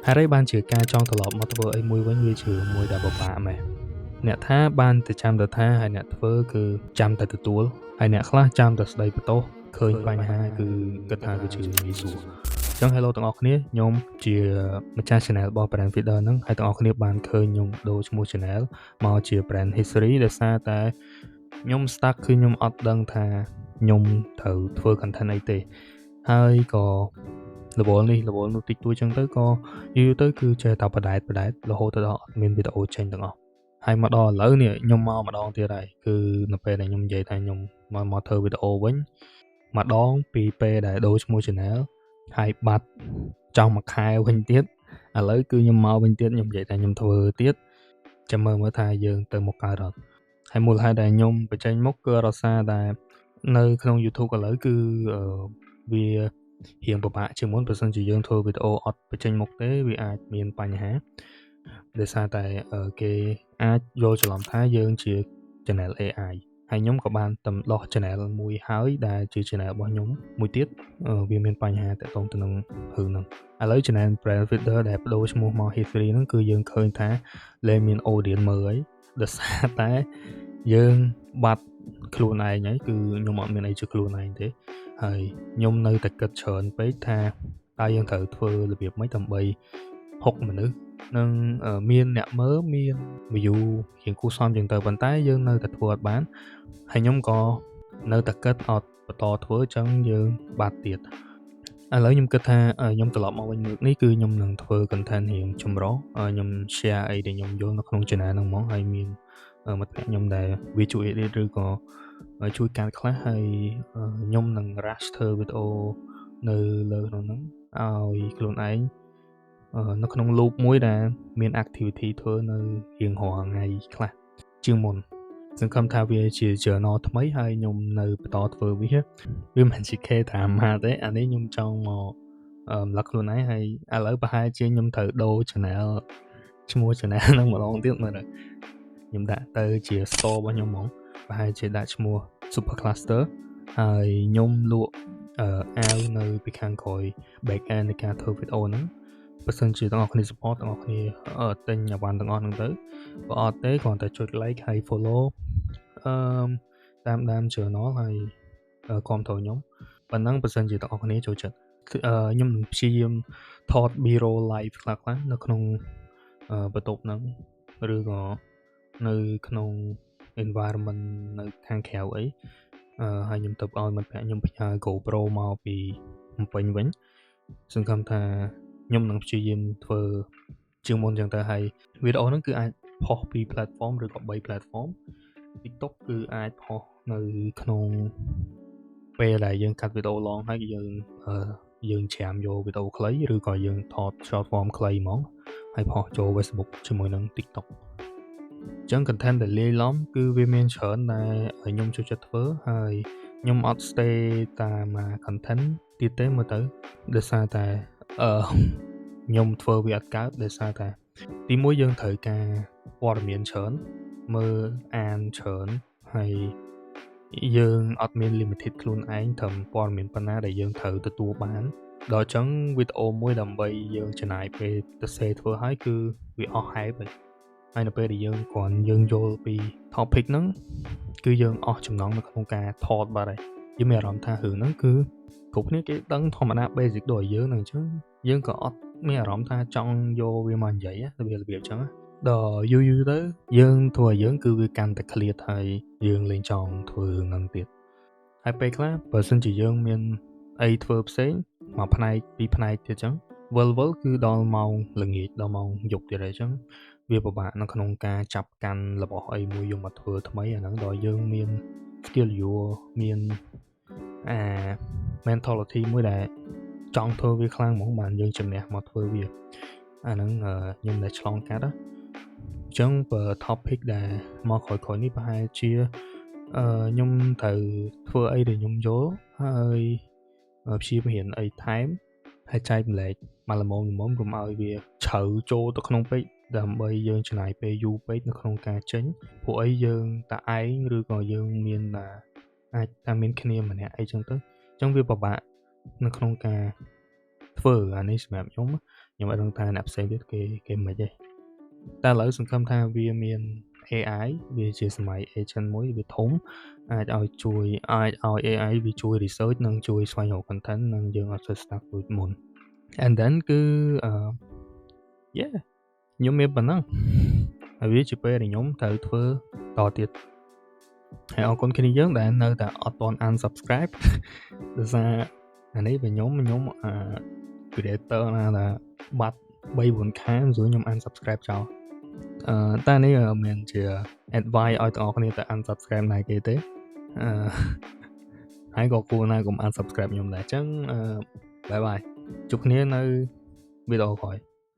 ហើយបានជាការចង់ត្រឡប់មកធ្វើអីមួយវិញវាជាមួយដែលពិបាកមែនអ្នកថាបានតែចាំតែថាហើយអ្នកធ្វើគឺចាំតែទទួលហើយអ្នកខ្លះចាំតែស្ដីបន្ទោសឃើញបញ្ហាគឺគិតថាវាជាងាយស្រួលចឹង hello ទាំងអស់គ្នាខ្ញុំជាម្ចាស់ channel របស់ Brand Feeder ហ្នឹងហើយទាំងអស់គ្នាបានឃើញខ្ញុំដូរឈ្មោះ channel មកជា Brand History ដោយសារតែខ្ញុំ stuck គឺខ្ញុំអត់ដឹងថាខ្ញុំត្រូវធ្វើ content អីទេហើយក៏រវល់នេះរវល់នោះតិចតួចចឹងទៅក៏យូរទៅគឺចេះតែបដែតរហូតទៅដល់អត់មានវីដេអូចេញទាំងអស់ហើយមកដល់ឥឡូវនេះខ្ញុំមកម្ដងទៀតហើយគឺនៅពេលដែលខ្ញុំនិយាយថាខ្ញុំមកធ្វើវីដេអូវិញម្ដងពីពេលដែលដូរឈ្មោះ channel ហើយបាត់ចង់មួយខែវិញទៀតឥឡូវគឺខ្ញុំមកវិញទៀតខ្ញុំនិយាយថាខ្ញុំធ្វើទៀតចាំមើលថាយើងទៅមុខកើតអត់ហើយមូលហេតុដែលខ្ញុំបញ្ចេញមុខគឺរសារតែនៅក្នុង YouTube ឥឡូវគឺវារៀងពិបាកជាងមុនបើសិនជាយើងធ្វើវីដេអូអត់បញ្ចេញមុខទេវាអាចមានបញ្ហាដោយសារតែគេអាចយល់ច្រឡំថាយើងជា channel AI ហើយខ្ញុំក៏បានតំឡោះ channel មួយហើយដែលជា channel របស់ខ្ញុំមួយទៀតវាមានបញ្ហាតាក់ទងទៅនឹងរឿងហ្នឹងឥឡូវ channel Brand Feeder ដែលបដូរឈ្មោះមក History ហ្នឹងគឺយើងឃើញថាលែងមាន audience មើលហើយដោយសារតែយើងបាត់ខ្លួនឯងហើយគឺខ្ញុំអត់មានអីជាខ្លួនឯងទេហើយខ្ញុំនៅតែគិតច្រើនពេកថាតើយើងត្រូវធ្វើរបៀបម៉េចដើម្បីហុកមនុស្សនឹងមានអ្នកមើលមាន view ជាងគួរសមជាងទៅប៉ុន្តែយើងនៅតែធ្វើអត់បានហើយខ្ញុំក៏នៅតែគិតអត់បន្តធ្វើអញ្ចឹងយើងបាត់ទៀតឥឡូវខ្ញុំគិតថាខ្ញុំត្រឡប់មកវិញមើលនេះគឺខ្ញុំនឹងធ្វើ content រៀងចម្រុះខ្ញុំ share អីដែលខ្ញុំយល់នៅក្នុង channel ហ្នឹងហ្មងហើយមានមិត្តភក្តិខ្ញុំដែលវាជួយ edit ឬក៏ជួយកាត់ខ្លះហើយខ្ញុំនឹង rush ធ្វើវីដេអូនៅលើក្នុងហ្នឹងឲ្យខ្លួនឯងនៅក្នុង loop មួយដែលមាន activity ធ្វើនៅរៀងរាល់ថ្ងៃខ្លះជាងមុនសង្ឃឹមថាវាជា journal ថ្មីហើយខ្ញុំនៅបន្តធ្វើវាមិនជា K-drama ទេអានេះខ្ញុំចង់មករំលឹកខ្លួនឯងហើយឥឡូវប្រហែលជាខ្ញុំត្រូវដូរ channel ឈ្មោះ channel ហ្នឹងម្ដងទៀតមើលខ្ញុំដាក់ទៅជា store របស់ខ្ញុំហ្មងប្រហែលជាដាក់ឈ្មោះ Super Cluster ហើយខ្ញុំលក់អាវនៅពីខាងក្រោយ back end នៃការធ្វើវីដេអូហ្នឹងបើសិនជាទាំងអស់គ្នា support ទាំងអស់គ្នាទិញអាវ៉ាន់ទាំងអស់ហ្នឹងទៅបើអត់ទេគ្រាន់តែចុច like ហើយ follow តាមដាន channel ហើយគាំទ្រខ្ញុំប៉ុណ្ណឹងបើសិនជាទាំងអស់គ្នាចូលចិត្តខ្ញុំនឹងព្យាយាមថត B-roll live ខ្លះៗនៅក្នុងបន្ទប់ហ្នឹងឬក៏នៅក្នុង environment នៅខាងក្រៅអីហើយខ្ញុំទៅឲ្យមិត្តភក្តិខ្ញុំផ្ញើ GoPro មកពីភ្នំពេញវិញសង្ឃឹមថាខ្ញុំនឹងព្យាយាមធ្វើជាងមុនចឹងទៅហើយវីដេអូហ្នឹងគឺអាចផុសពី platform ឬក៏3 platform TikTok គឺអាចផុសនៅក្នុងពេលដែលយើងកាត់វីដេអូ long ហើយយើងច្រាមយកវីដេអូខ្លីឬក៏យើងថត short form ខ្លីហ្មងហើយផុសចូល Facebook ជាមួយនឹង TikTok ចឹង content ដែលលាយឡំគឺវាមានច្រើនដែលខ្ញុំចូលចិត្តធ្វើហើយខ្ញុំអត់ stay តាម content ទៀតទេមើលទៅដោយសារតែខ្ញុំធ្វើវាអត់កើតដោយសារតែទីមួយយើងត្រូវការព័ត៌មានច្រើនមើលអានច្រើនហើយយើងអត់មាន limited ខ្លួនឯងត្រឹមព័ត៌មានប៉ុណ្ណាដែលយើងត្រូវទទួលបានដល់ចឹងវីដេអូមួយដើម្បីយើងចំណាយពេលទៅសេធ្វើឲ្យគឺវាអស់ hype ហើយនៅពេលដែលយើងគ្រាន់យើងយល់ពី topic ហ្នឹងគឺយើងអស់ចំណងនៅក្នុងការថតបាត់ហើយយើងមានអារម្មណ៍ថារឿងហ្នឹងគឺគ្រប់គ្នាគេដឹងធម្មតា basic ដូចយើងហ្នឹងអញ្ចឹងយើងក៏អត់មានអារម្មណ៍ថាចង់យកវាមកនិយាយរបៀបអញ្ចឹងដល់យូរទៅយើងធ្វើឲ្យយើងគឺវាកាន់តែ clear ហើយយើងលែងចង់ធ្វើរឿងហ្នឹងទៀតហើយពេលខ្លះបើសិនជាយើងមានអីធ្វើផ្សេងមួយផ្នែកពីរផ្នែកទៀតអញ្ចឹងវិលគឺដល់ម៉ោងល្ងាចដល់ម៉ោងយប់ទៀតហើយអញ្ចឹងវាពិបាកនៅក្នុងការចាប់កាន់របស់អីមួយយកមកធ្វើថ្មីអាហ្នឹងដល់យើងមាន skill មានmentality មួយដែលចង់ធ្វើវាខ្លាំងហ្មងបានយើងជំនះមកធ្វើវាអាហ្នឹងខ្ញុំដែលឆ្លងកាត់អញ្ចឹងបើ topic ដែលមកក្រោយៗនេះប្រហែលជាខ្ញុំត្រូវធ្វើអីដែលខ្ញុំយល់ហើយព្យាយាមរៀនអីថែមហើយចែកម្លែកមកល្មមៗកុំឲ្យវាជ្រៅចូលទៅក្នុងពេកដើម្បីយើងចំណាយពេលយូរពេកនៅក្នុងការចេញព្រោះអីយើងតែឯងឬក៏យើងមានអាចតែមានគ្នាម្នាក់អីចឹងទៅអញ្ចឹងវាពិបាកនៅក្នុងការ ធ្វើអានេះសម្រាប់ខ្ញុំខ្ញុំអត់ដឹងថាអ្នកផ្សេងទៀតគេមិនទេតែឥឡូវសង្ឃឹមថាវាមាន AI វាជាសម័យ agent មួយវាធំអាចឲ្យ AI វាជួយ research និងជួយស្វែងរក content និងយើងអត់សូវ stuck ដូចមុន and then គឺyeah ខ្ញុំមានប៉ុណ្ណឹងហើយវាជាពេលដែលខ្ញុំត្រូវធ្វើតទៀតហើយអរគុណគ្នាយើងដែលនៅតែអត់ទាន់ unsubscribe ដោយសារអានេះវាខ្ញុំcreator ណាដែលបាត់ 3-4 ខែមិនស្រួលខ្ញុំ unsubscribe ចោលតែនេះមិនជា advice ឲ្យទាំងអស់គ្នាទៅ unsubscribe ណាគេទេហើយក៏គួរណាកុំ unsubscribe ខ្ញុំដែរអញ្ចឹងbye bye ជួបគ្នានៅវីដេអូក្រោយ